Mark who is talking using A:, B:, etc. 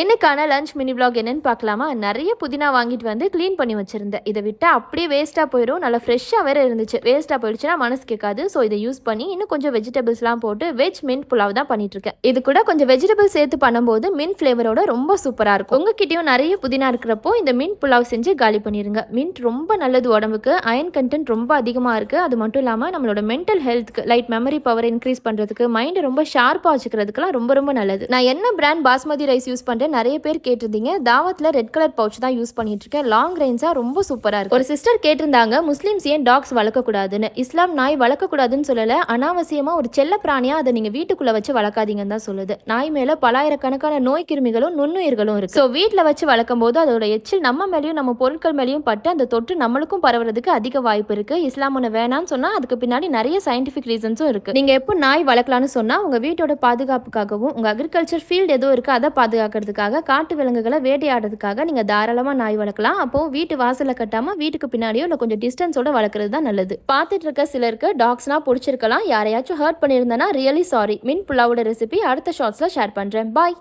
A: இன்னைக்கான lunch mini vlog என்னன்னு பார்க்கலாமா? நிறைய புதினா வாங்கிட்டு வந்து க்ளீன் பண்ணி வச்சிருந்தேன். இதை விட்டா அப்படியே வேஸ்ட்டாக போயிடும். நல்லா ஃப்ரெஷ்ஷாக வேற இருந்துச்சு. வேஸ்ட்டாக போயிடுச்சுன்னா மனசு கேட்காது. ஸோ இதை யூஸ் பண்ணி இன்னும் கொஞ்சம் வெஜிடபிள்ஸ்லாம் போட்டு வெஜ் மின்ட் புலாவ் தான் பண்ணிட்டு இருக்கேன். இது கூட கொஞ்சம் வெஜிடபிள் சேர்த்து பண்ணும்போது மின்ட் ஃப்ளேவரோட ரொம்ப சூப்பராக இருக்கும். உங்ககிட்டயும் நிறைய புதினா இருக்கிறப்போ இந்த மின்ட் புலாவ் செஞ்சு காலி பண்ணிருங்க. மின்ட் ரொம்ப நல்லது உடம்புக்கு. அயன் கண்டென்ட் ரொம்ப அதிகமாக இருக்கு. அது மட்டும் இல்லாமல் நம்மளோட மென்டல் ஹெல்த்துக்கு லைட் மெமரி பவர் இன்க்ரீஸ் பண்ணுறதுக்கு மைண்டை ரொம்ப ஷார்ப்பாக வச்சுக்கிறதுக்குலாம் ரொம்ப ரொம்ப நல்லது. நான் என்ன பிராண்ட் பாஸ்மதி ரைஸ் யூஸ் பண்ணுறேன் நிறைய பேர் கேட்டிருந்தீங்க. தாவத்தில் ரெட் கலர் பவுச் தான் யூஸ் பண்ணிட்டு இருக்கேன். லாங் ரேஞ்சா ரொம்ப சூப்பரா இருக்கு. ஒரு சிஸ்டர் கேட்டிருந்தாங்க முஸ்லிம்ஸ் ஏன் டாக்ஸ் வளர்க்கக்கூடாதுன்னு. இஸ்லாம் நாய் வளர்க்கக்கூடாதுன்னு சொல்லல, அனாவசியமா ஒரு செல்ல பிராணியா அதை நீங்க வீட்டுக்குள்ள வச்சு வளர்க்காதீங்கன்னு தான் சொல்லுது. நாய் மேல பலாயிரக்கணக்கான நோய் கிருமிகளும் நுண்ணுயிர்களும் இருக்கு. ஸோ வீட்டில் வச்சு வளர்க்கும் போது அதோட எச்சில் நம்ம மேலேயும் நம்ம பொருட்கள் மேலேயும் பட்டு அந்த தொற்று நம்மளுக்கும் பரவுறதுக்கு அதிக வாய்ப்பு இருக்கு. இஸ்லாம் ஒன்று வேணான்னு சொன்னா அதுக்கு பின்னாடி நிறைய சயின்டிபிக் ரீசன்ஸும் இருக்கு. நீங்க எப்போ நாய் வளர்க்கலாம்னு சொன்னா உங்க வீட்டோட பாதுகாப்புக்காகவும் உங்க அக்ரிகல்ச்சர் ஃபீல்டு ஏதோ இருக்கு அதை பாதுகாக்கிறதுக்காக காட்டு விலங்குகளை வேட்டையாடுறதுக்காக நீங்க தாராளமா நாய் வளர்க்கலாம். அப்போ வீட்டு வாசல கட்டாம வீட்டுக்கு பின்னாடியோ இல்லை கொஞ்சம் டிஸ்டன்ஸோட வளர்க்குறது தான் நல்லது. பார்த்துட்டு இருக்க சிலருக்கு டாக்ஸ்னா பிடிச்சிருக்கலாம். யாரையாச்சும் ஹர்ட் பண்ணியிருந்தேன்னா ரியலி சாரி. மின்ட் புலாவோட ரெசிபி அடுத்த ஷார்ட்ஸ்ல ஷேர் பண்றேன். பாய்.